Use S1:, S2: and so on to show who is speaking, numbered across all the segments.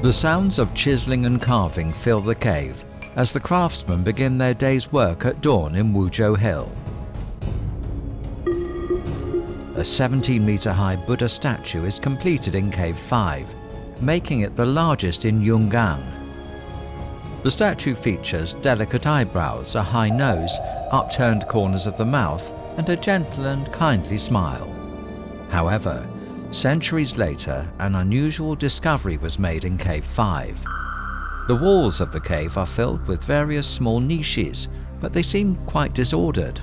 S1: The sounds of chiseling and carving fill the cave as the craftsmen begin their day's work at dawn in Wuzhou Hill. A 17-meter-high Buddha statue is completed in Cave 5, making it the largest in Yungang. The statue features delicate eyebrows, a high nose, upturned corners of the mouth, and a gentle and kindly smile. However, centuries later, an unusual discovery was made in Cave 5. The walls of the cave are filled with various small niches, but they seem quite disordered.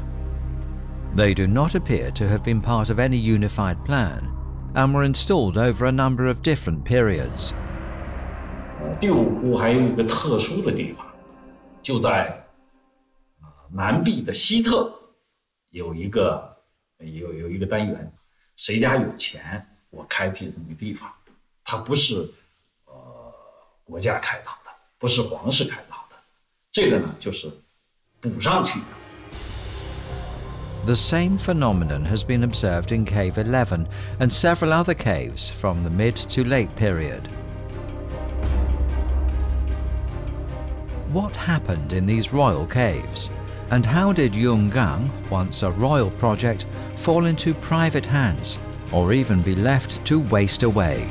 S1: They do not appear to have been part of any unified plan, and were installed over a number of different periods.
S2: 第五窟还有一个特殊的地方，就在南壁的西侧有一个单元，谁家有钱，我开辟这么一个地方，它不是国家开凿的，不是皇室开凿的，这个呢就是补上去的。
S1: The same phenomenon has been observed in Cave 11 and several other caves from the mid to late period. What happened in these royal caves? And how did Yungang, once a royal project, fall into private hands, or even be left to waste away?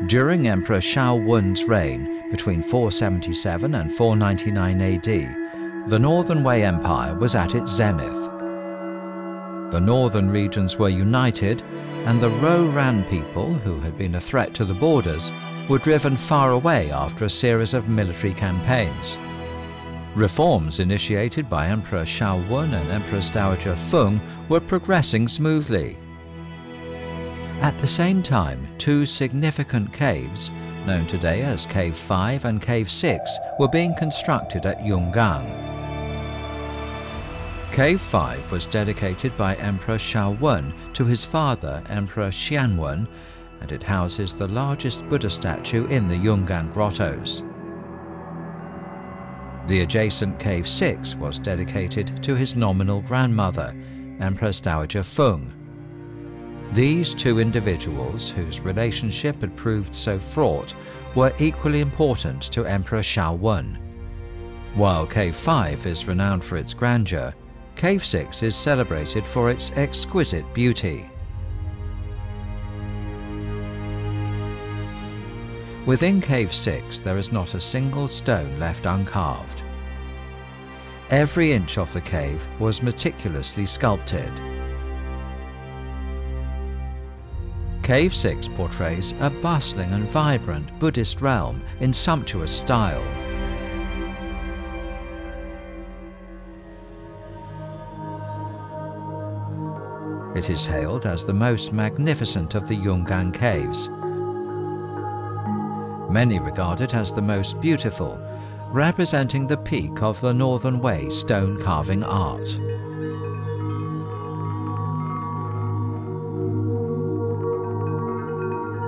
S1: During Emperor Shaowun's reign between 477 and 499 AD, the Northern Wei Empire was at its zenith. The northern regions were united, and the Rouran people, who had been a threat to the borders, were driven far away after a series of military campaigns. Reforms initiated by Emperor Shaowun and Empress Dowager Feng were progressing smoothly. At the same time, two significant caves, known today as Cave 5 and Cave 6, were being constructed at Yungang. Cave 5 was dedicated by Emperor Shaowun to his father, Emperor Xianwen, and it houses the largest Buddha statue in the Yungang Grottoes. The adjacent Cave 6 was dedicated to his nominal grandmother, Empress Dowager Feng. These two individuals, whose relationship had proved so fraught, were equally important to Emperor Shaowun. While Cave 5 is renowned for its grandeur, Cave 6 is celebrated for its exquisite beauty. Within Cave 6 there is not a single stone left uncarved. Every inch of the cave was meticulously sculpted. Cave 6 portrays a bustling and vibrant Buddhist realm in sumptuous style. It is hailed as the most magnificent of the Yungang caves. Many regard it as the most beautiful, representing the peak of the Northern Wei stone carving art.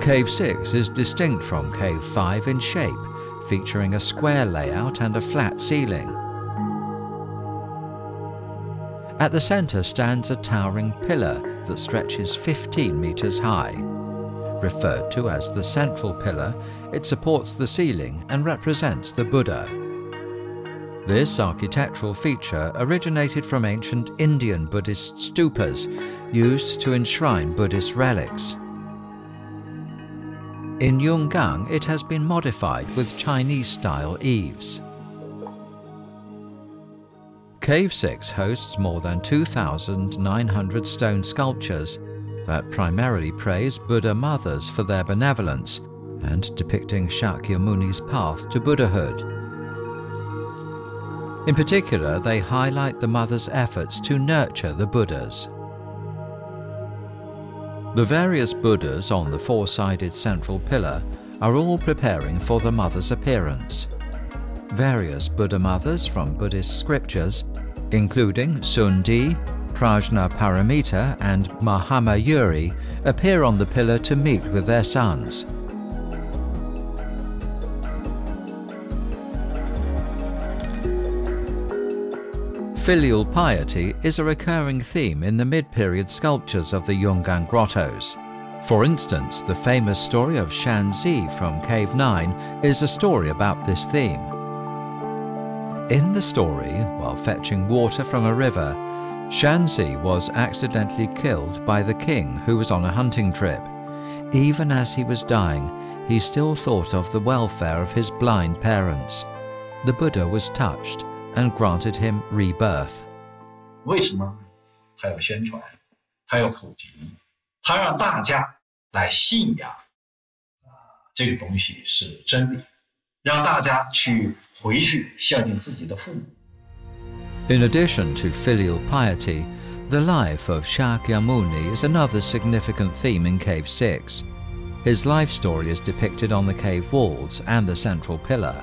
S1: Cave 6 is distinct from Cave 5 in shape, featuring a square layout and a flat ceiling. At the center stands a towering pillar that stretches 15 meters high. Referred to as the central pillar, it supports the ceiling and represents the Buddha. This architectural feature originated from ancient Indian Buddhist stupas used to enshrine Buddhist relics. In Yungang, it has been modified with Chinese-style eaves. Cave 6 hosts more than 2,900 stone sculptures that primarily praise Buddha mothers for their benevolence and depicting Shakyamuni's path to Buddhahood. In particular, they highlight the mother's efforts to nurture the Buddhas. The various Buddhas on the four-sided central pillar are all preparing for the mother's appearance. Various Buddha mothers from Buddhist scriptures, including Sundi, Prajnaparamita and Mahamayuri, appear on the pillar to meet with their sons. Filial piety is a recurring theme in the mid-period sculptures of the Yungang Grottoes. For instance, the famous story of Shanzi from Cave 9 is a story about this theme. In the story, while fetching water from a river, Shanzi was accidentally killed by the king who was on a hunting trip. Even as he was dying, he still thought of the welfare of his blind parents. The Buddha was touched and granted him rebirth.
S2: 为什么他要宣传？他要普及，他让大家来信仰这个东西是真理，让大家去回去孝敬自己的父母。
S1: In addition to filial piety, the life of Shakyamuni is another significant theme in Cave 6. His life story is depicted on the cave walls and the central pillar.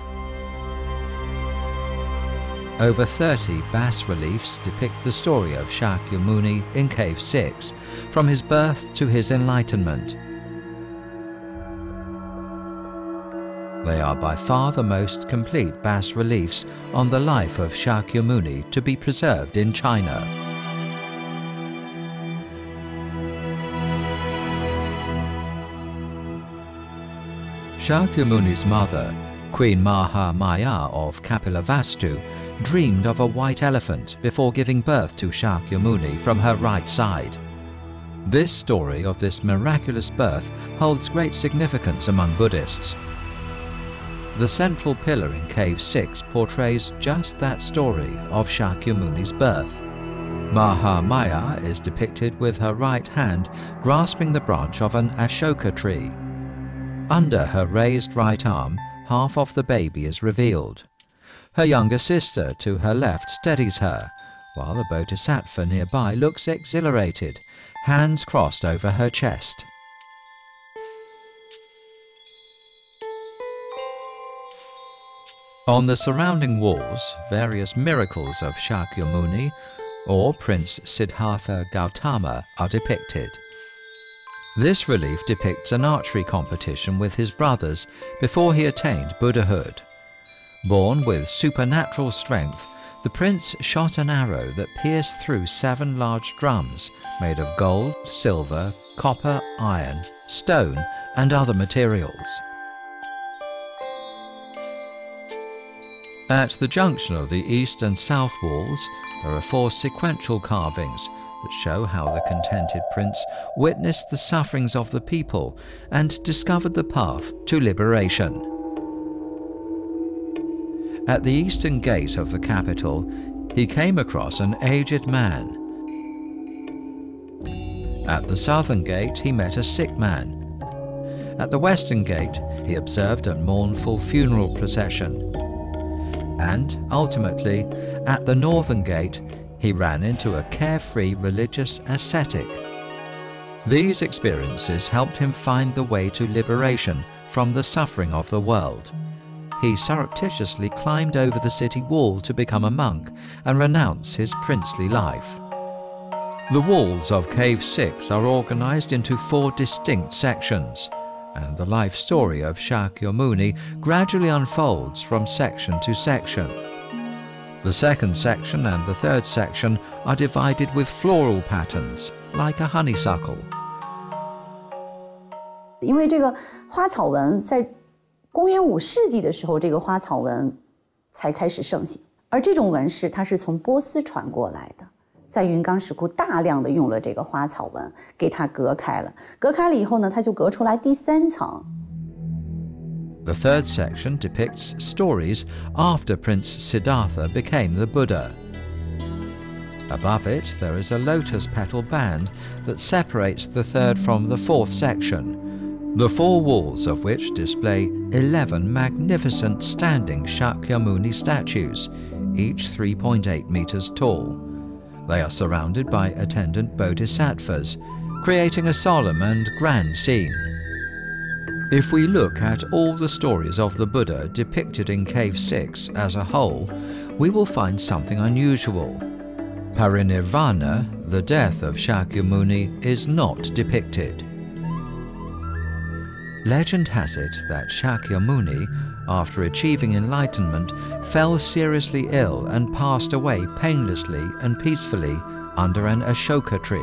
S1: Over 30 bas-reliefs depict the story of Shakyamuni in Cave 6, from his birth to his enlightenment. They are by far the most complete bas-reliefs on the life of Shakyamuni to be preserved in China. Shakyamuni's mother, Queen Mahamaya of Kapilavastu, dreamed of a white elephant before giving birth to Shakyamuni from her right side. This story of this miraculous birth holds great significance among Buddhists. The central pillar in Cave 6 portrays just that story of Shakyamuni's birth. Mahamaya is depicted with her right hand grasping the branch of an Ashoka tree. Under her raised right arm, half of the baby is revealed. Her younger sister to her left steadies her, while the bodhisattva nearby looks exhilarated, hands crossed over her chest. On the surrounding walls, various miracles of Shakyamuni or Prince Siddhartha Gautama are depicted. This relief depicts an archery competition with his brothers before he attained Buddhahood. Born with supernatural strength, the prince shot an arrow that pierced through 7 large drums made of gold, silver, copper, iron, stone, and other materials. At the junction of the east and south walls, there are 4 sequential carvings that show how the contented prince witnessed the sufferings of the people and discovered the path to liberation. At the eastern gate of the capital, he came across an aged man. At the southern gate, he met a sick man. At the western gate, he observed a mournful funeral procession. And, ultimately, at the northern gate, he ran into a carefree religious ascetic. These experiences helped him find the way to liberation from the suffering of the world. He surreptitiously climbed over the city wall to become a monk and renounce his princely life. The walls of Cave 6 are organized into 4 distinct sections, and the life story of Shakyamuni gradually unfolds from section to section. The second section and the third section are divided with floral patterns, like a honeysuckle.
S3: 因为这个花草纹在公元5世纪的时候，这个花草纹才开始盛行，而这种纹饰它是从波斯传过来的，在云冈石窟大量的用了这个花草纹，给它隔开了。隔开了以后呢，它就隔出来第3层。
S1: The third section depicts stories after Prince Siddhartha became the Buddha. Above it, there is a lotus petal band that separates the third from the fourth section, the 4 walls of which display 11 magnificent standing Shakyamuni statues, each 3.8 meters tall. They are surrounded by attendant bodhisattvas, creating a solemn and grand scene. If we look at all the stories of the Buddha depicted in Cave 6 as a whole, we will find something unusual. Parinirvana, the death of Shakyamuni, is not depicted. Legend has it that Shakyamuni, after achieving enlightenment, fell seriously ill and passed away painlessly and peacefully under an Ashoka tree.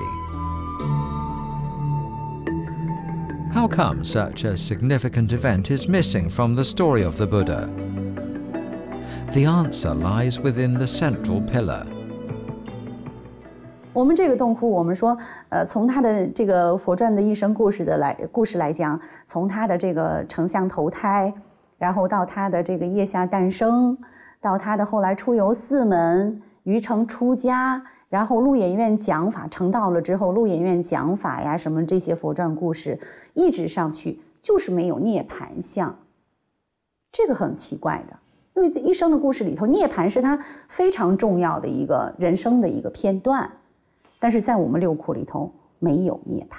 S1: How come such a significant event is missing from the story of the Buddha? The answer lies within the central pillar.
S3: 我们这个洞窟，我们说，从他的这个佛传的一生故事来讲，从他的这个丞相投胎，然后到他的这个腋下诞生，到他的后来出游四门，于成出家，然后鹿野苑讲法，成道了之后，鹿野苑讲法呀，什么这些佛传故事，一直上去就是没有涅槃像，这个很奇怪的，因为这一生的故事里头，涅槃是他非常重要的一个人生的一个片段。但是在我们六库里头没有涅槃。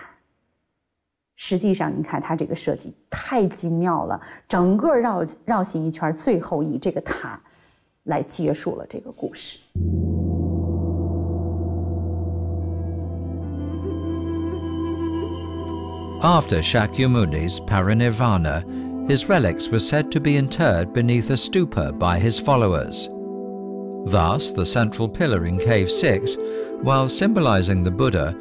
S3: 实际上，你看它这个设计太精妙了，整个绕行一圈，最后以这个塔来结束了这个故事。
S1: After Shakyamuni's parinirvana, his relics were said to be interred beneath a stupa by his followers. Thus, the central pillar in Cave 6, while symbolizing the Buddha,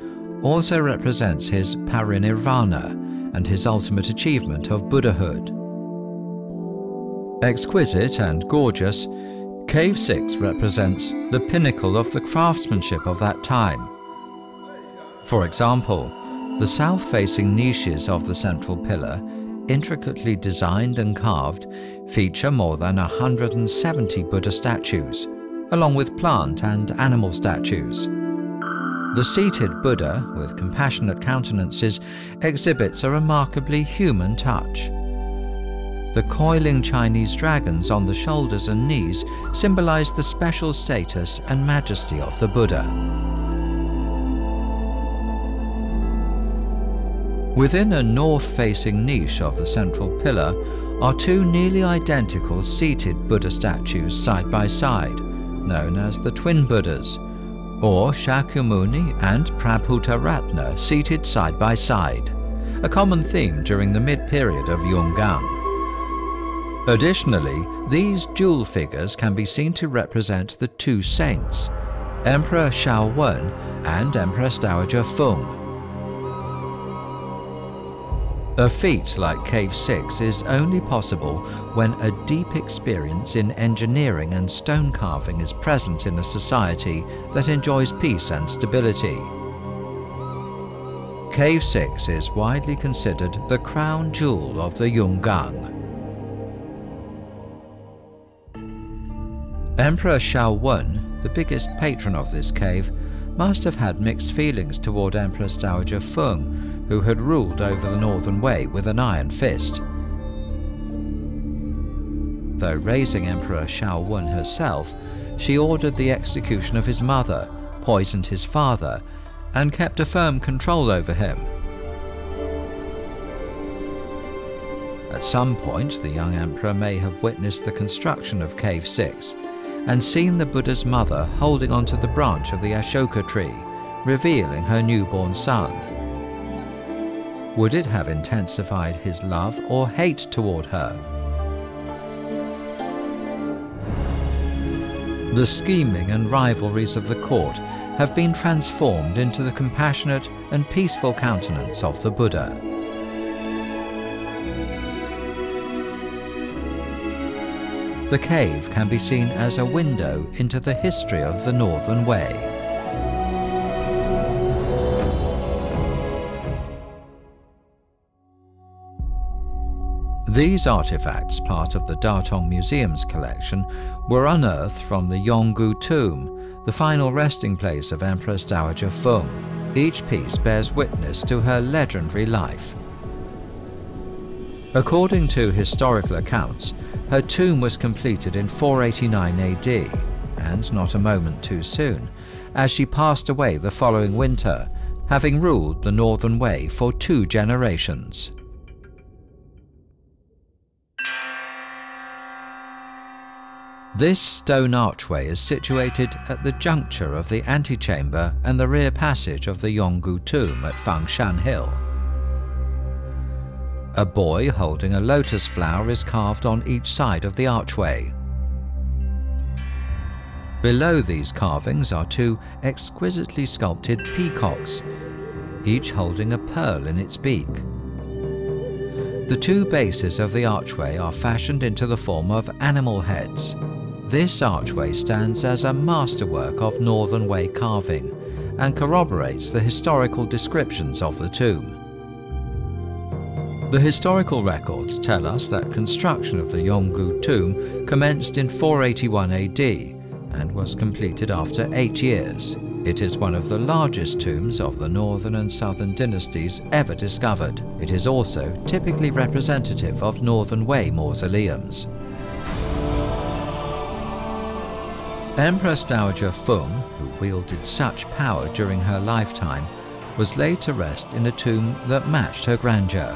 S1: also represents his parinirvana and his ultimate achievement of Buddhahood. Exquisite and gorgeous, Cave 6 represents the pinnacle of the craftsmanship of that time. For example, the south-facing niches of the central pillar, intricately designed and carved, feature more than 170 Buddha statues, along with plant and animal statues. The seated Buddha, with compassionate countenances, exhibits a remarkably human touch. The coiling Chinese dragons on the shoulders and knees symbolize the special status and majesty of the Buddha. Within a north-facing niche of the central pillar are two nearly identical seated Buddha statues side by side, known as the twin Buddhas, or Shakyamuni and Prabhutaratna seated side by side, a common theme during the mid-period of Yungang. Additionally, these jewel figures can be seen to represent the two saints, Emperor Shaowen and Empress Dowager Feng. A feat like Cave 6 is only possible when a deep experience in engineering and stone carving is present in a society that enjoys peace and stability. Cave 6 is widely considered the crown jewel of the Yungang. Emperor Shaowen, the biggest patron of this cave, must have had mixed feelings toward Empress Dowager Feng, who had ruled over the Northern Wei with an iron fist. Though raising Emperor Shaowen herself, she ordered the execution of his mother, poisoned his father, and kept a firm control over him. At some point, the young emperor may have witnessed the construction of Cave 6 and seen the Buddha's mother holding onto the branch of the Ashoka tree, revealing her newborn son. Would it have intensified his love or hate toward her? The scheming and rivalries of the court have been transformed into the compassionate and peaceful countenance of the Buddha. The cave can be seen as a window into the history of the Northern Wei. These artifacts, part of the Datong Museum's collection, were unearthed from the Yonggu tomb, the final resting place of Empress Dowager Feng. Each piece bears witness to her legendary life. According to historical accounts, her tomb was completed in 489 AD, and not a moment too soon, as she passed away the following winter, having ruled the Northern Wei for 2 generations. This stone archway is situated at the juncture of the antechamber and the rear passage of the Yonggu tomb at Fangshan Hill. A boy holding a lotus flower is carved on each side of the archway. Below these carvings are 2 exquisitely sculpted peacocks, each holding a pearl in its beak. The 2 bases of the archway are fashioned into the form of animal heads. This archway stands as a masterwork of Northern Wei carving and corroborates the historical descriptions of the tomb. The historical records tell us that construction of the Yonggu tomb commenced in 481 AD and was completed after 8 years. It is one of the largest tombs of the Northern and Southern dynasties ever discovered. It is also typically representative of Northern Wei mausoleums. Empress Dowager Feng, who wielded such power during her lifetime, was laid to rest in a tomb that matched her grandeur.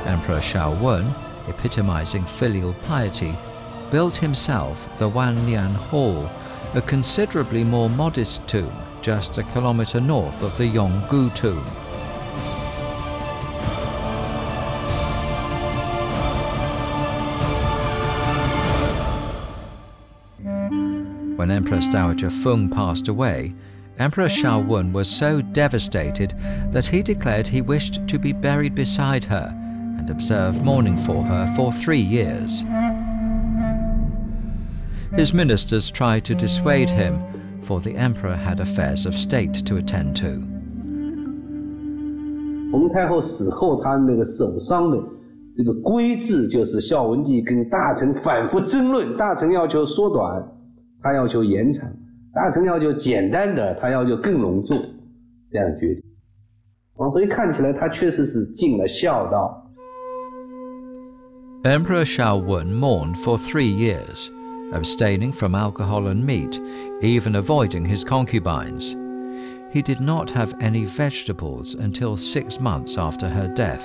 S1: Emperor Shaowen, epitomizing filial piety, built himself the Wanlian Hall, a considerably more modest tomb just a kilometer north of the Yonggu tomb. When Empress Dowager Feng passed away, Emperor Shaowen was so devastated that he declared he wished to be buried beside her and observe mourning for her for 3 years. His ministers tried to dissuade him, for the emperor had affairs of state to attend to.
S4: 洪太后死后，她那个守丧的这个规制就是孝文帝跟大臣反复争论，大臣要求缩短，他要求延长；大臣要求简单的，他要求更隆重，这样决定。所以看起来他确实是尽了孝道。
S1: Emperor Shaowen mourned for 3 years, abstaining from alcohol and meat, even avoiding his concubines. He did not have any vegetables until 6 months after her death.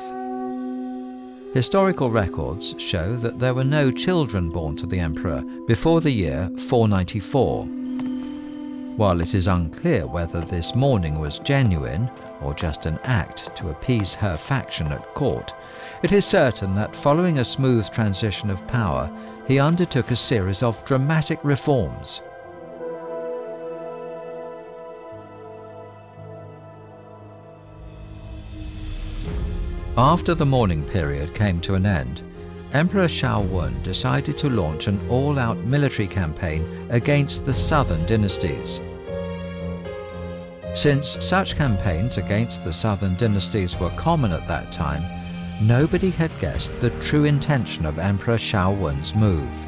S1: Historical records show that there were no children born to the emperor before the year 494. While it is unclear whether this mourning was genuine or just an act to appease her faction at court, it is certain that following a smooth transition of power, he undertook a series of dramatic reforms. After the mourning period came to an end, Emperor Shaowen decided to launch an all-out military campaign against the southern dynasties. Since such campaigns against the southern dynasties were common at that time, nobody had guessed the true intention of Emperor Shaowen's move.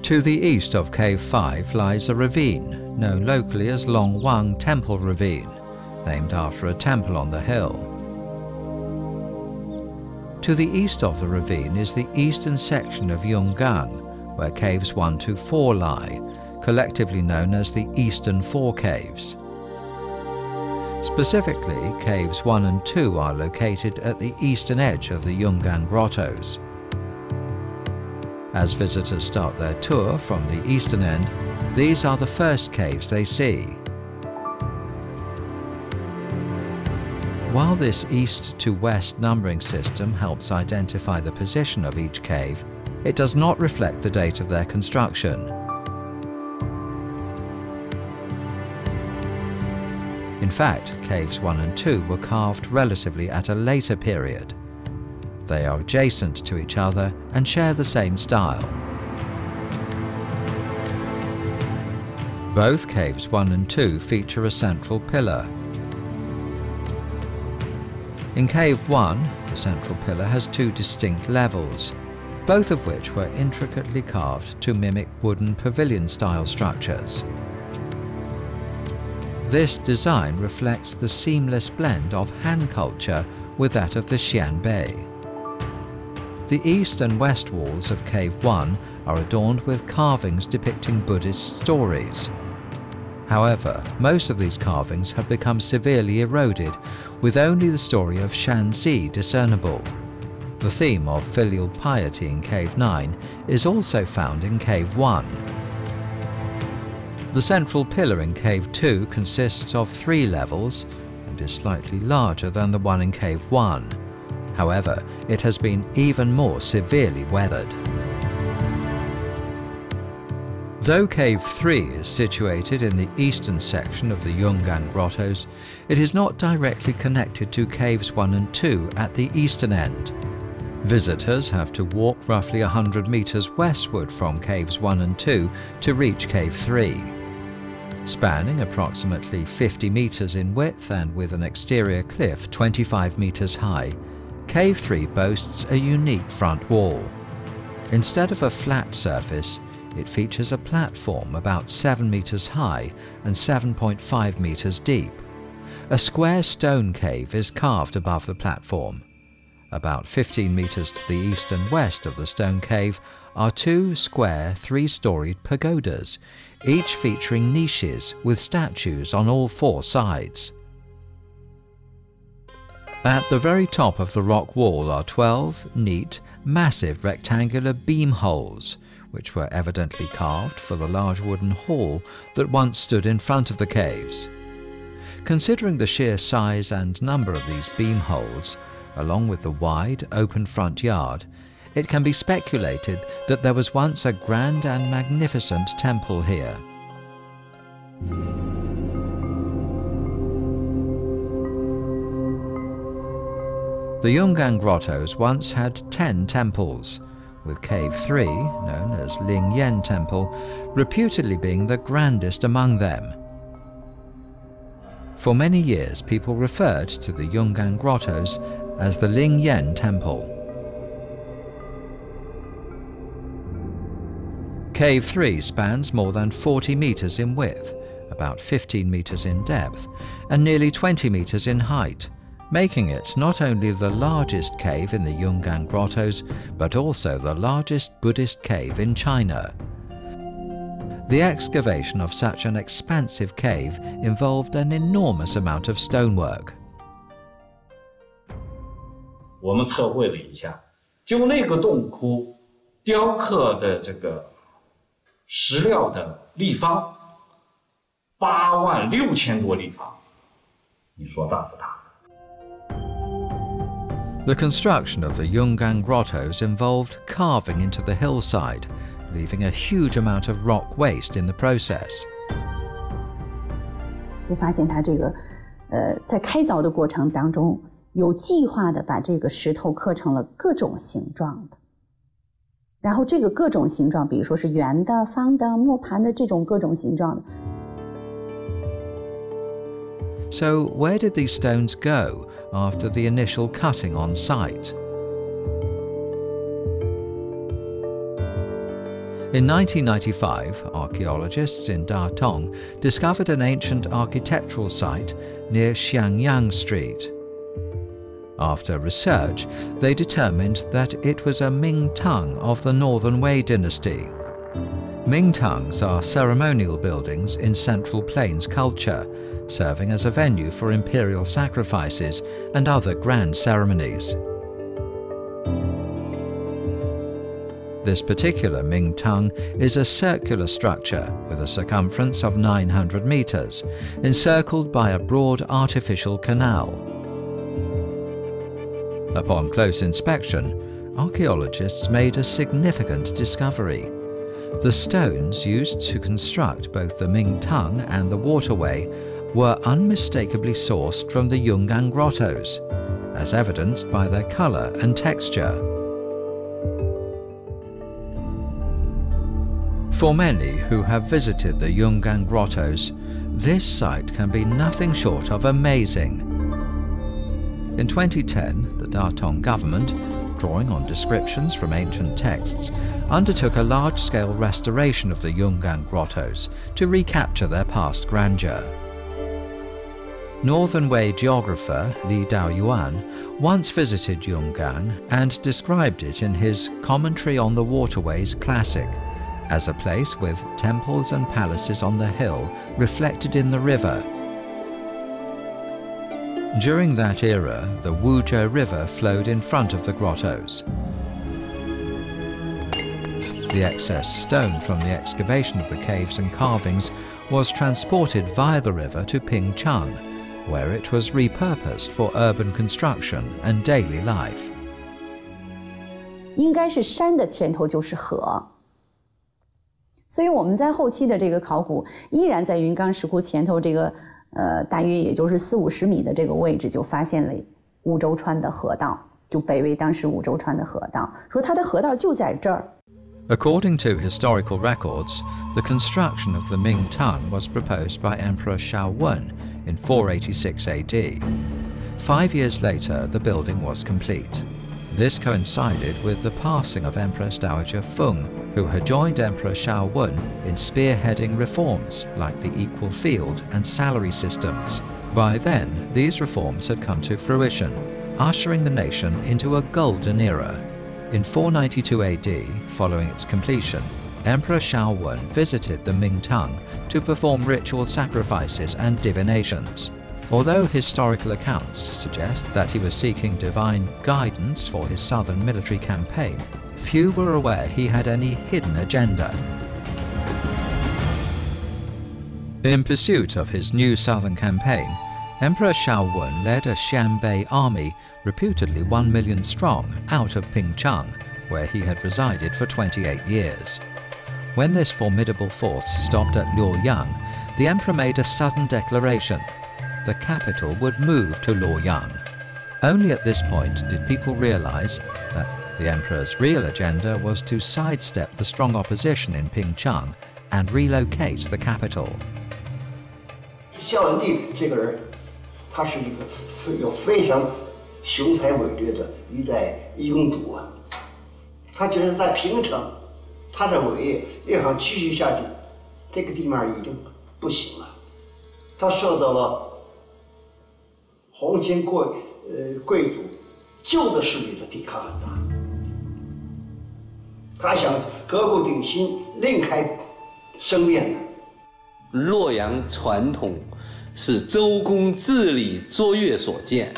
S1: To the east of Cave 5 lies a ravine, known locally as Long Wang Temple Ravine, named after a temple on the hill. To the east of the ravine is the eastern section of Yungang, where caves 1 to 4 lie, collectively known as the Eastern Four Caves. Specifically, caves 1 and 2 are located at the eastern edge of the Yungang Grottoes. As visitors start their tour from the eastern end, these are the first caves they see. While this east to west numbering system helps identify the position of each cave, it does not reflect the date of their construction. In fact, caves 1 and 2 were carved relatively at a later period. They are adjacent to each other and share the same style. Both caves 1 and 2 feature a central pillar. In cave 1, the central pillar has 2 distinct levels, both of which were intricately carved to mimic wooden pavilion-style structures. This design reflects the seamless blend of Han culture with that of the Xianbei. The east and west walls of Cave 1 are adorned with carvings depicting Buddhist stories. However, most of these carvings have become severely eroded, with only the story of Shanxi discernible. The theme of filial piety in Cave 9 is also found in Cave 1. The central pillar in Cave 2 consists of 3 levels and is slightly larger than the one in Cave 1. However, it has been even more severely weathered. Though Cave 3 is situated in the eastern section of the Yungang Grottoes, it is not directly connected to Caves 1 and 2 at the eastern end. Visitors have to walk roughly 100 meters westward from Caves 1 and 2 to reach Cave 3. Spanning approximately 50 meters in width and with an exterior cliff 25 meters high, Cave 3 boasts a unique front wall. Instead of a flat surface, it features a platform about 7 meters high and 7.5 meters deep. A square stone cave is carved above the platform. About 15 meters to the east and west of the stone cave are 2 square 3-storied pagodas, each featuring niches with statues on all 4 sides. At the very top of the rock wall are 12 neat, massive rectangular beam holes, which were evidently carved for the large wooden hall that once stood in front of the caves. Considering the sheer size and number of these beam holes, along with the wide, open front yard, it can be speculated that there was once a grand and magnificent temple here. The Yungang Grottoes once had 10 temples, with Cave 3, known as Ling Yan Temple, reputedly being the grandest among them. For many years, people referred to the Yungang Grottoes as the Ling Yan Temple. Cave 3 spans more than 40 meters in width, about 15 meters in depth, and nearly 20 meters in height, making it not only the largest cave in the Yungang Grottoes, but also the largest Buddhist cave in China. The excavation of such an expansive cave involved an enormous amount of stonework.
S2: 我们测绘了一下，就那个洞窟雕刻的这个石料的立方，86000多立方，你说大不大？
S1: The construction of the Yungang Grottoes involved carving into the hillside, leaving a huge amount of rock waste in the process.
S3: 就发现它这个，在开凿的过程当中，有计划的把这个石头刻成了各种形状的。然后这个各种形状，比如说是圆的、方的、磨盘的这种各种形状的。
S1: So where did these stones go after the initial cutting on site? In 1995, archaeologists in Datong discovered an ancient architectural site near Xiangyang Street. After research, they determined that it was a Ming Tang of the Northern Wei dynasty. Ming Tangs are ceremonial buildings in Central Plains culture, serving as a venue for imperial sacrifices and other grand ceremonies. This particular Ming Tang is a circular structure with a circumference of 900 meters, encircled by a broad artificial canal. Upon close inspection, archaeologists made a significant discovery. The stones used to construct both the Ming Tang and the waterway were unmistakably sourced from the Yungang Grottoes, as evidenced by their color and texture. For many who have visited the Yungang Grottoes, this site can be nothing short of amazing. In 2010, the Datong government, drawing on descriptions from ancient texts, undertook a large-scale restoration of the Yungang Grottoes to recapture their past grandeur. Northern Wei geographer Li Daoyuan once visited Yungang and described it in his Commentary on the Waterways classic as a place with temples and palaces on the hill reflected in the river. During that era, the Wuzhou River flowed in front of the grottos. The excess stone from the excavation of the caves and carvings was transported via the river to Pingchang, where it was repurposed for urban construction and daily life.
S3: 应该是山的前头就是河，所以我们在后期的这个考古，依然在云冈石窟前头这个大约也就是40-50米的这个位置，就发现了五洲川的河道，就北魏当时五洲川的河道，说它的河道就在这儿。
S1: According to historical records, the construction of the Ming Tang was proposed by Emperor Shaowen in 486 AD. 5 years later, the building was complete. This coincided with the passing of Empress Dowager Feng, who had joined Emperor Shaowen in spearheading reforms like the equal field and salary systems. By then, these reforms had come to fruition, ushering the nation into a golden era. In 492 AD, following its completion, Emperor Shaowen visited the Ming Tang to perform ritual sacrifices and divinations. Although historical accounts suggest that he was seeking divine guidance for his southern military campaign, few were aware he had any hidden agenda. In pursuit of his new southern campaign, Emperor Shaowen led a Xianbei army, reputedly 1 million strong, out of Pingchang, where he had resided for 28 years. When this formidable force stopped at Luoyang, the emperor made a sudden declaration. The capital would move to Luoyang. Only at this point did people realize that the emperor's real agenda was to sidestep the strong opposition in Pingchang and relocate the capital.
S5: 孝文帝这个人，他是一个有非常雄才伟略的一代一公主啊。他觉得在平城，他的伟业要想继续下去，这个地方已经不行了。他受到了皇亲贵族旧的势力的抵抗很大。他想革故鼎新，另开生面的。
S4: 洛阳传统是周公治理卓越所建，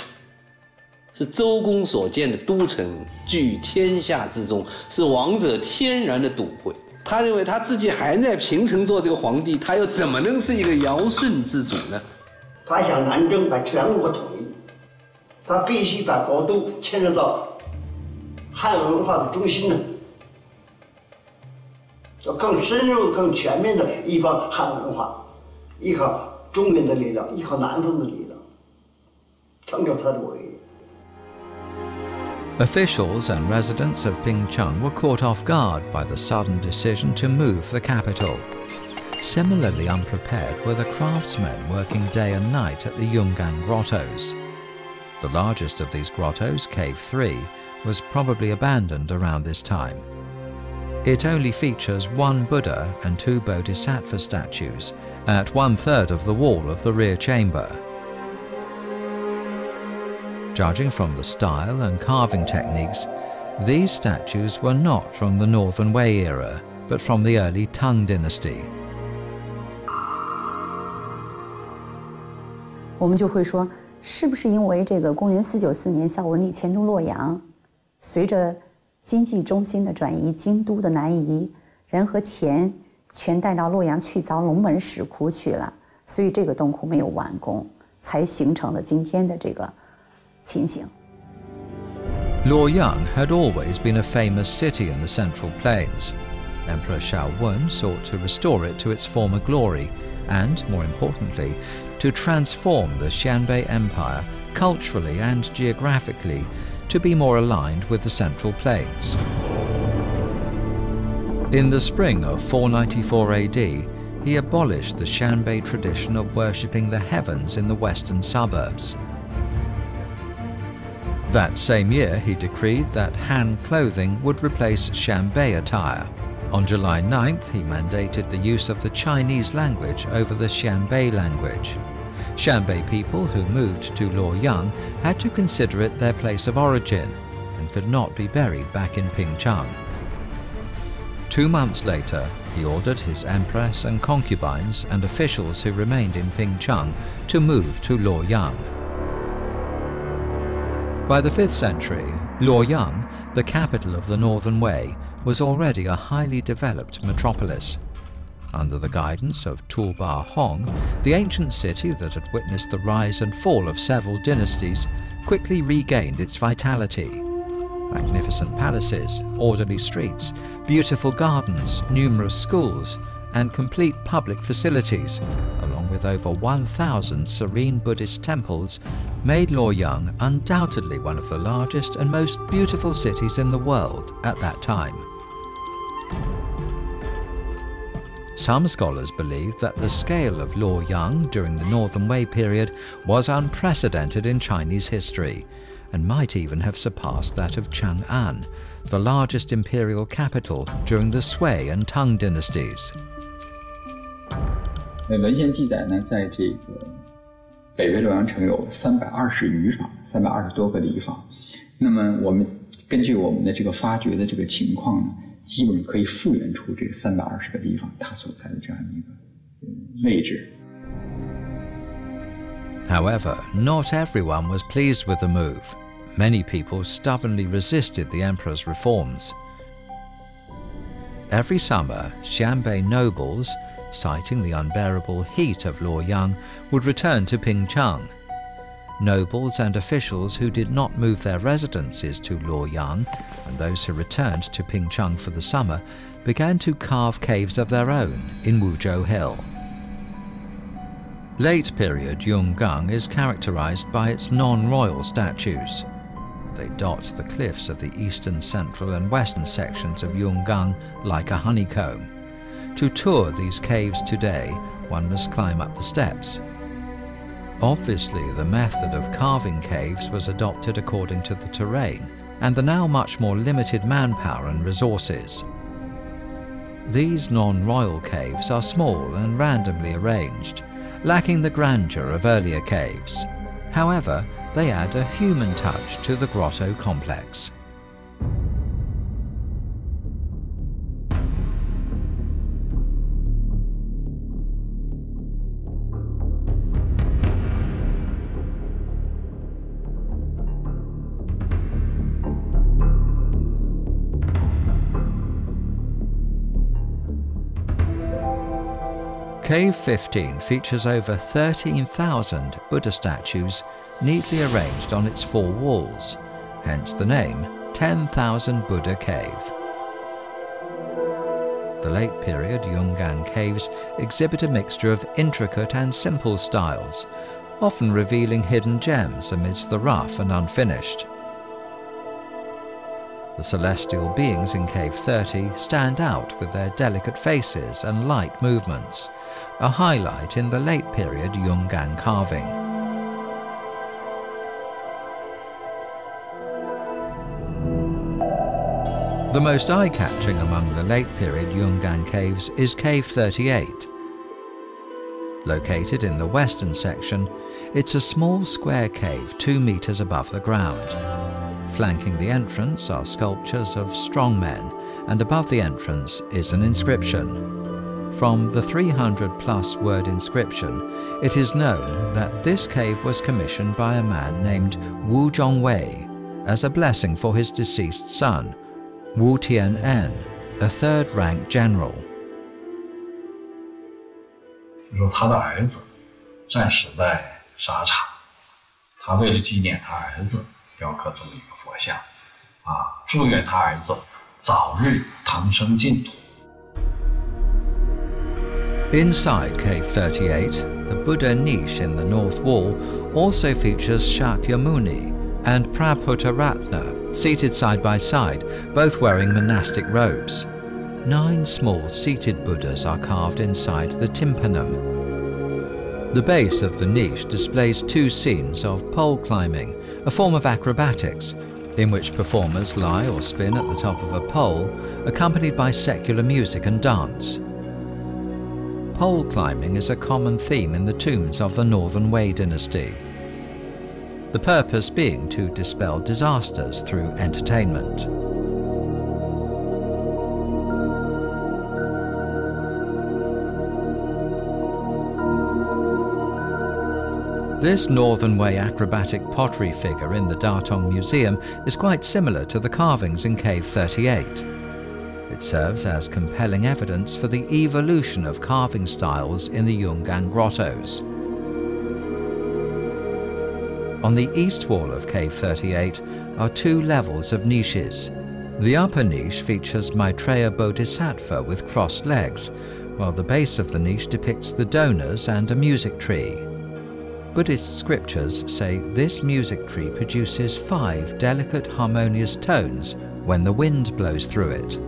S4: 是周公所建的都城，居天下之中，是王者天然的笃会。他认为他自己还在平城做这个皇帝，他又怎么能是一个尧舜之主呢？
S5: 他想南征，把全国统一，他必须把国都牵涉到汉文化的中心呢。 要更深入、更全面的一帮汉文化，依靠中原的力量，依靠南方的力量，成就他的伟业。
S1: Officials and residents of Pingchang were caught off guard by the sudden decision to move the capital. Similarly unprepared were the craftsmen working day and night at the Yungang Grottoes. The largest of these grottos, Cave 3, was probably abandoned around this time. It only features one Buddha and 2 Bodhisattva statues at 1/3 of the wall of the rear chamber. Judging from the style and carving techniques, these statues were not from the Northern Wei era, but from the early Tang dynasty.
S3: 我们就会说，是不是因为这个公元494年孝文帝迁都洛阳，随着 经济中心的转移，京都的南移，人和钱全带到洛阳去凿龙门石窟去了，所以这个洞窟没有完工，才形成了今天的这个情形。
S1: Luoyang had always been a famous city in the Central Plains. Emperor Shaowen sought to restore it to its former glory and, more importantly, to transform the Xianbei Empire culturally and geographically to be more aligned with the Central Plains. In the spring of 494 AD, he abolished the Xianbei tradition of worshipping the heavens in the western suburbs. That same year, he decreed that Han clothing would replace Xianbei attire. On July 9th, he mandated the use of the Chinese language over the Xianbei language. Xianbei people who moved to Luoyang had to consider it their place of origin and could not be buried back in Pingchang. 2 months later, he ordered his empress and concubines and officials who remained in Pingchang to move to Luoyang. By the 5th century, Luoyang, the capital of the Northern Wei, was already a highly developed metropolis. Under the guidance of Tuba Hong, the ancient city that had witnessed the rise and fall of several dynasties quickly regained its vitality. Magnificent palaces, orderly streets, beautiful gardens, numerous schools, and complete public facilities, along with over 1,000 serene Buddhist temples, made Luoyang undoubtedly one of the largest and most beautiful cities in the world at that time. Some scholars believe that the scale of Luoyang during the Northern Wei period was unprecedented in Chinese history, and might even have surpassed that of Chang'an, the largest imperial capital during the Sui and Tang dynasties.
S6: 文献记载呢，在这个北魏洛阳城有320余坊，320多个里坊。那么我们根据我们的这个发掘的这个情况呢，基本可以复原出这320个里坊它所在的这样一个位置。
S1: However, not everyone was pleased with the move. Many people stubbornly resisted the emperor's reforms. Every summer, Xianbei nobles, citing the unbearable heat of Luoyang, would return to Pingchang. Nobles and officials who did not move their residences to Luoyang, and those who returned to Pingchang for the summer, began to carve caves of their own in Wuzhou Hill. Late period Yungang is characterized by its non-royal statues. They dot the cliffs of the eastern, central and western sections of Yungang like a honeycomb. To tour these caves today, one must climb up the steps. Obviously, the method of carving caves was adopted according to the terrain and the now much more limited manpower and resources. These non-royal caves are small and randomly arranged, lacking the grandeur of earlier caves. However, they add a human touch to the grotto complex. Cave 15 features over 13,000 Buddha statues neatly arranged on its 4 walls, hence the name 10,000 Buddha Cave. The late period Yungang caves exhibit a mixture of intricate and simple styles, often revealing hidden gems amidst the rough and unfinished. The celestial beings in Cave 30 stand out with their delicate faces and light movements, a highlight in the late period Yungang carving. The most eye-catching among the late period Yungang caves is Cave 38. Located in the western section, it's a small square cave 2 meters above the ground. Flanking the entrance are sculptures of strong men, and above the entrance is an inscription. From the 300-plus word inscription, it is known that this cave was commissioned by a man named Wu Zhongwei as a blessing for his deceased son, Wu Tian'an, a third-rank general.
S2: 说他的儿子战死在沙场，他为了纪念他儿子，雕刻这么一个佛像，祝愿他儿子早日腾升净土。
S1: Inside Cave 38, the Buddha niche in the north wall also features Shakyamuni and Prabhudaratna seated side by side, both wearing monastic robes. 9 small seated Buddhas are carved inside the tympanum. The base of the niche displays 2 scenes of pole climbing, a form of acrobatics, in which performers lie or spin at the top of a pole, accompanied by secular music and dance. pole climbing is a common theme in the tombs of the Northern Wei dynasty. The purpose being to dispel disasters through entertainment. This Northern Wei acrobatic pottery figure in the Datong Museum is quite similar to the carvings in Cave 38. It serves as compelling evidence for the evolution of carving styles in the Yungang Grottoes. On the east wall of Cave 38 are 2 levels of niches. The upper niche features Maitreya Bodhisattva with crossed legs, while the base of the niche depicts the donors and a music tree. Buddhist scriptures say this music tree produces 5 delicate harmonious tones when the wind blows through it.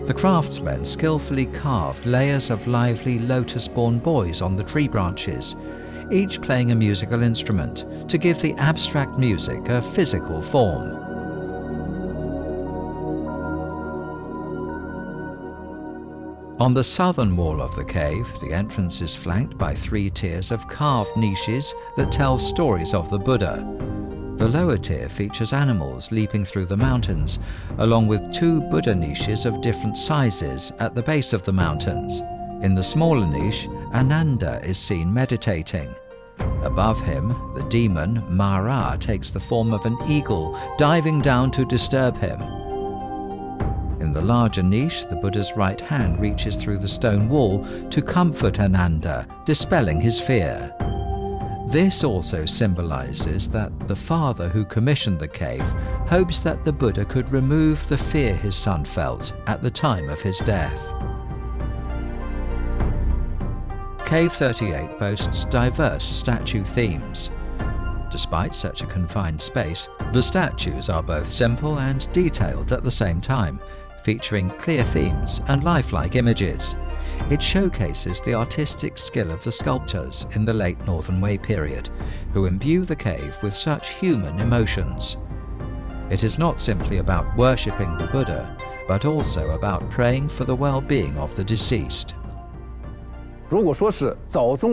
S1: The craftsmen skillfully carved layers of lively lotus-born boys on the tree branches, each playing a musical instrument to give the abstract music a physical form. On the southern wall of the cave, the entrance is flanked by 3 tiers of carved niches that tell stories of the Buddha. The lower tier features animals leaping through the mountains, along with 2 Buddha niches of different sizes at the base of the mountains. In the smaller niche, Ananda is seen meditating. Above him, the demon Mara takes the form of an eagle, diving down to disturb him. In the larger niche, the Buddha's right hand reaches through the stone wall to comfort Ananda, dispelling his fear. This also symbolizes that the father who commissioned the cave hopes that the Buddha could remove the fear his son felt at the time of his death. Cave 38 boasts diverse statue themes. Despite such a confined space, the statues are both simple and detailed at the same time, featuring clear themes and lifelike images. It showcases the artistic skill of the sculptors in the late Northern Wei period, who imbue the cave with such human emotions. It is not simply about worshipping the Buddha, but also about praying for the well-being of the deceased.
S7: 如果说是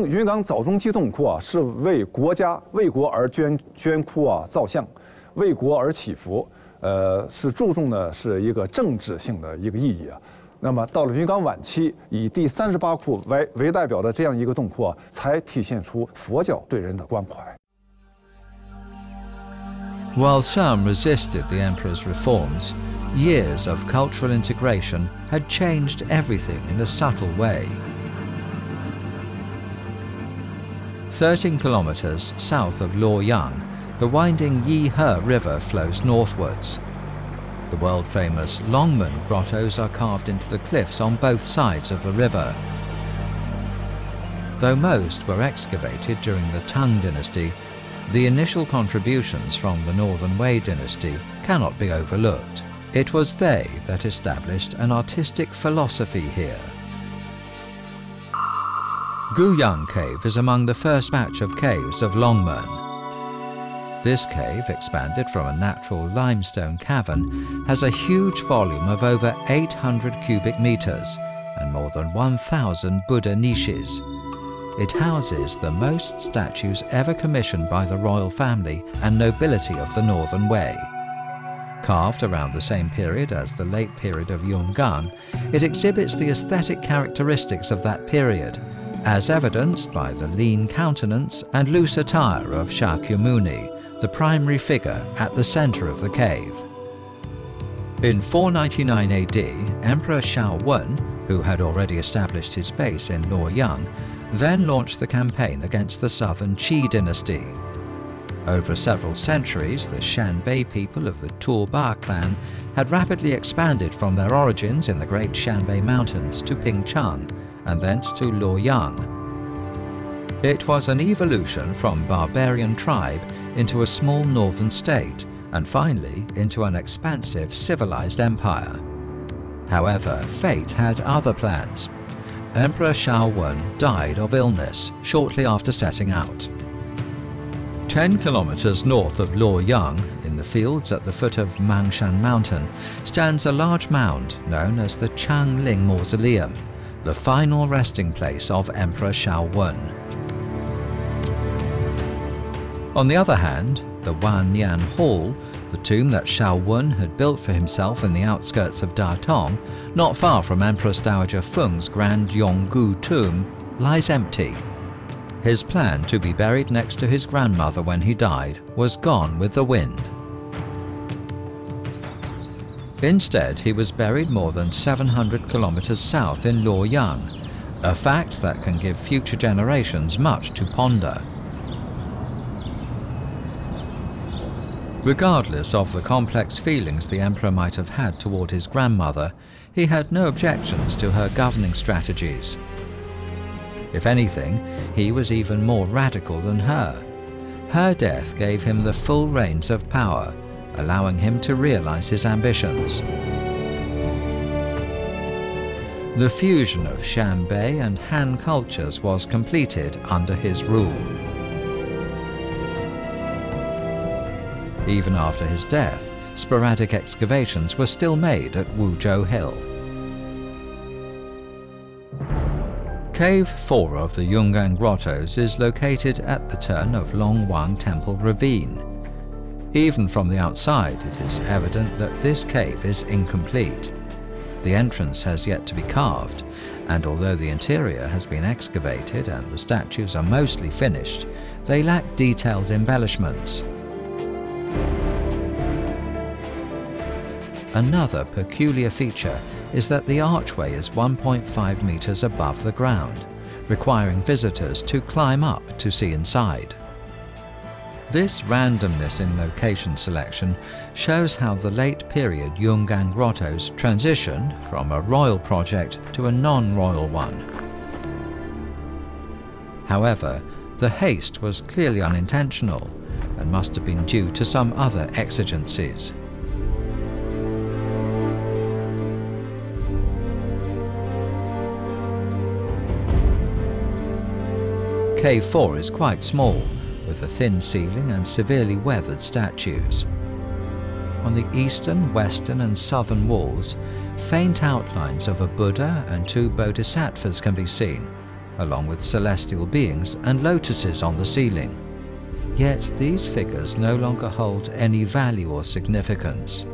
S7: 云冈早中期洞窟啊，是为国家为国而捐窟啊造像，为国而祈福，是注重的是一个政治性的一个意义啊。那么到了云冈晚期，以第38窟为代表的这样一个洞窟啊，才体现出佛教对人的关怀。
S1: While some resisted the emperor's reforms, years of cultural integration had changed everything in a subtle way. 13 kilometers south of Luoyang, the winding Yihe River flows northwards. The world-famous Yungang Grottoes are carved into the cliffs on both sides of the river. Though most were excavated during the Tang dynasty, the initial contributions from the Northern Wei dynasty cannot be overlooked. It was they that established an artistic philosophy here. Guyang Cave is among the first batch of caves of Longmen. This cave, expanded from a natural limestone cavern, has a huge volume of over 800 cubic meters and more than 1,000 Buddha niches. It houses the most statues ever commissioned by the royal family and nobility of the Northern Wei. Carved around the same period as the late period of Yungang, it exhibits the aesthetic characteristics of that period, as evidenced by the lean countenance and loose attire of Shakyamuni, the primary figure at the center of the cave. In 499 AD, Emperor Shaowen, who had already established his base in Luoyang, then launched the campaign against the southern Qi dynasty. Over several centuries, the Shanbei people of the Tuba clan had rapidly expanded from their origins in the great Shanbei Mountains to Pingchang, and thence to Luoyang. It was an evolution from barbarian tribe into a small northern state, and finally into an expansive civilized empire. However, fate had other plans. Emperor Shaowen died of illness shortly after setting out. 10 kilometers north of Luoyang, in the fields at the foot of Mangshan Mountain, stands a large mound known as the Changling Mausoleum, the final resting place of Emperor Shaowun. On the other hand, the Wanyan Hall, the tomb that Shaowun had built for himself in the outskirts of Datong, not far from Empress Dowager Feng's grand Yonggu tomb, lies empty. His plan to be buried next to his grandmother when he died was gone with the wind. Instead, he was buried more than 700 kilometers south in Luoyang, a fact that can give future generations much to ponder. Regardless of the complex feelings the emperor might have had toward his grandmother, he had no objections to her governing strategies. If anything, he was even more radical than her. Her death gave him the full reins of power, allowing him to realize his ambitions. The fusion of Shanbei and Han cultures was completed under his rule. Even after his death, sporadic excavations were still made at Wuzhou Hill. Cave 4 of the Yungang Grottoes is located at the turn of Longwang Temple Ravine. Even from the outside, it is evident that this cave is incomplete. The entrance has yet to be carved, and although the interior has been excavated and the statues are mostly finished, they lack detailed embellishments. Another peculiar feature is that the archway is 1.5 meters above the ground, requiring visitors to climb up to see inside. This randomness in location selection shows how the late period Yungang Grottoes transitioned from a royal project to a non-royal one. However, the haste was clearly unintentional and must have been due to some other exigencies. Cave 4 is quite small, with a thin ceiling and severely weathered statues. On the eastern, western and southern walls, faint outlines of a Buddha and 2 bodhisattvas can be seen, along with celestial beings and lotuses on the ceiling. Yet these figures no longer hold any value or significance.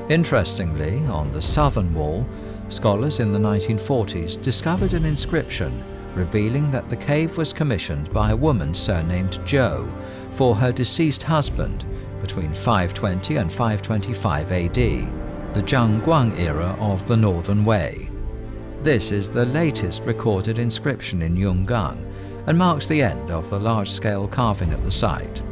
S1: Interestingly, on the southern wall, scholars in the 1940s discovered an inscription revealing that the cave was commissioned by a woman surnamed Zhou for her deceased husband between 520 and 525 AD, the Zhangguang era of the Northern Wei. This is the latest recorded inscription in Yungang and marks the end of the large-scale carving at the site.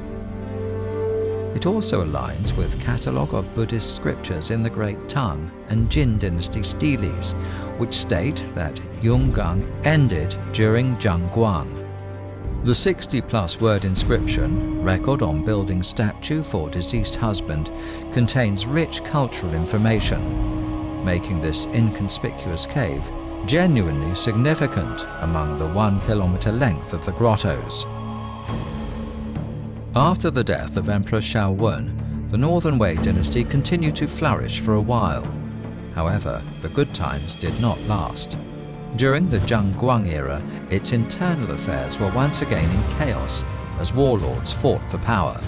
S1: It also aligns with catalogue of Buddhist scriptures in the Great Tang and Jin dynasty steles, which state that Yungang ended during Zhangguang. The 60-plus word inscription, record on building statue for deceased husband, contains rich cultural information, making this inconspicuous cave genuinely significant among the 1 kilometer length of the grottos. After the death of Emperor Shaowun, the Northern Wei dynasty continued to flourish for a while. However, the good times did not last. During the Zhangguang era, its internal affairs were once again in chaos as warlords fought for power.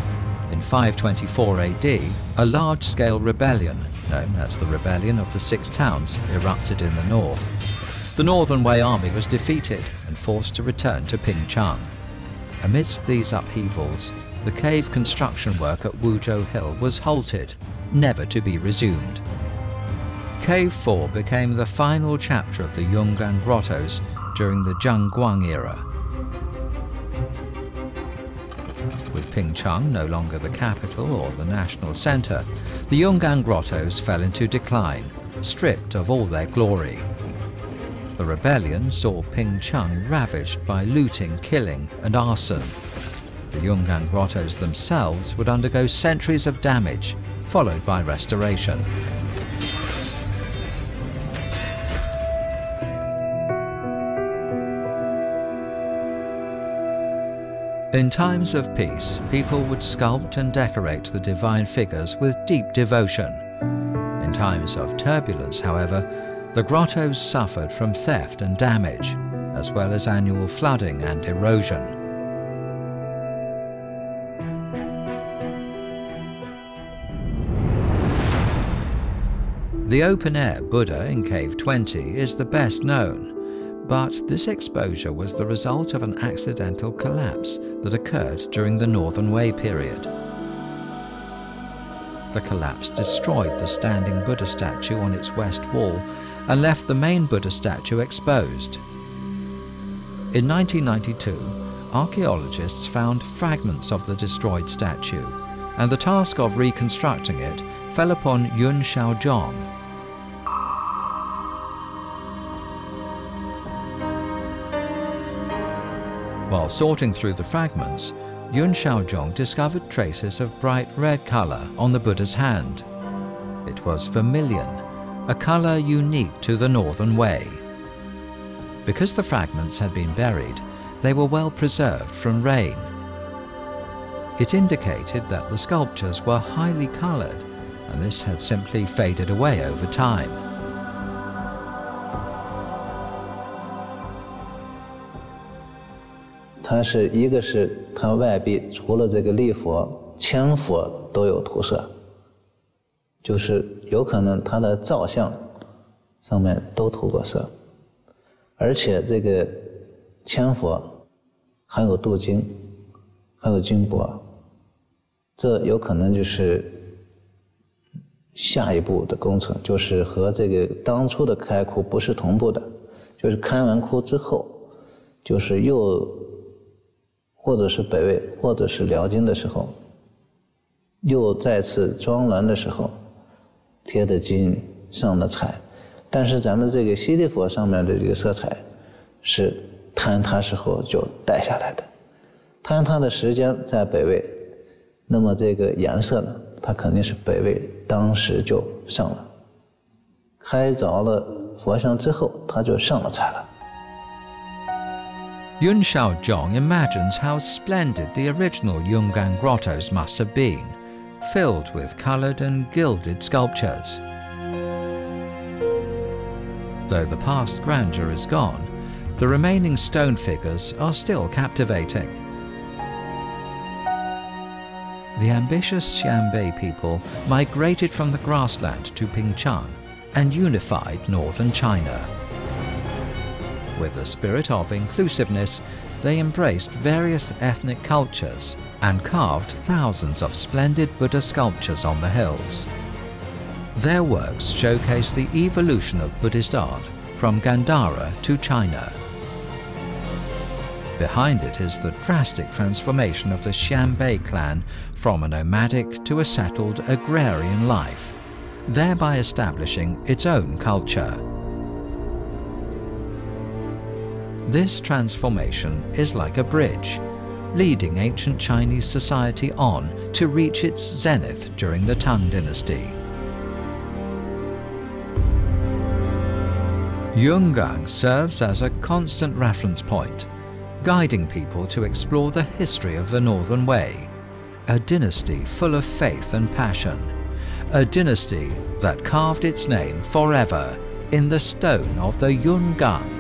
S1: In 524 AD, a large-scale rebellion, known as the Rebellion of the Six Towns, erupted in the north. The Northern Wei army was defeated and forced to return to Pingchang. Amidst these upheavals, the cave construction work at Wuzhou Hill was halted, never to be resumed. Cave 4 became the final chapter of the Yungang Grottoes during the Zhangguang era. With Pingchang no longer the capital or the national center, the Yungang Grottoes fell into decline, stripped of all their glory. The rebellion saw Pingchang ravaged by looting, killing and arson. The Yungang Grottoes themselves would undergo centuries of damage, followed by restoration. In times of peace, people would sculpt and decorate the divine figures with deep devotion. In times of turbulence, however, the grottos suffered from theft and damage, as well as annual flooding and erosion. The open-air Buddha in Cave 20 is the best known, but this exposure was the result of an accidental collapse that occurred during the Northern Wei period. The collapse destroyed the standing Buddha statue on its west wall and left the main Buddha statue exposed. In 1992, archaeologists found fragments of the destroyed statue, and the task of reconstructing it fell upon Yun Xiaozhong. While sorting through the fragments, Yun Xiaozhong discovered traces of bright red color on the Buddha's hand. It was vermilion, a color unique to the Northern Wei. Because the fragments had been buried, they were well preserved from rain. It indicated that the sculptures were highly colored, and this had simply faded away over time.
S8: 它是一个是它外壁除了这个立佛、千佛都有涂色，就是有可能它的造像上面都涂过色，而且这个千佛还有镀金，还有金箔，这有可能就是下一步的工程，就是和这个当初的开窟不是同步的，就是开完窟之后，就是又 或者是北魏，或者是辽金的时候，又再次装峦的时候，贴的金，上的彩，但是咱们这个西地佛上面的这个色彩，是坍塌时候就带下来的，坍塌的时间在北魏，那么这个颜色呢，它肯定是北魏当时就上了，开凿了佛像之后，它就上了彩了。
S1: Yun Xiaozhong imagines how splendid the original Yungang Grottoes must have been, filled with coloured and gilded sculptures. Though the past grandeur is gone, the remaining stone figures are still captivating. The ambitious Xianbei people migrated from the grassland to Pingchang and unified northern China. With a spirit of inclusiveness, they embraced various ethnic cultures and carved thousands of splendid Buddha sculptures on the hills. Their works showcase the evolution of Buddhist art from Gandhara to China. Behind it is the drastic transformation of the Xianbei clan from a nomadic to a settled agrarian life, thereby establishing its own culture. This transformation is like a bridge, leading ancient Chinese society on to reach its zenith during the Tang dynasty. Yungang serves as a constant reference point, guiding people to explore the history of the Northern Wei, a dynasty full of faith and passion, a dynasty that carved its name forever in the stone of the Yungang.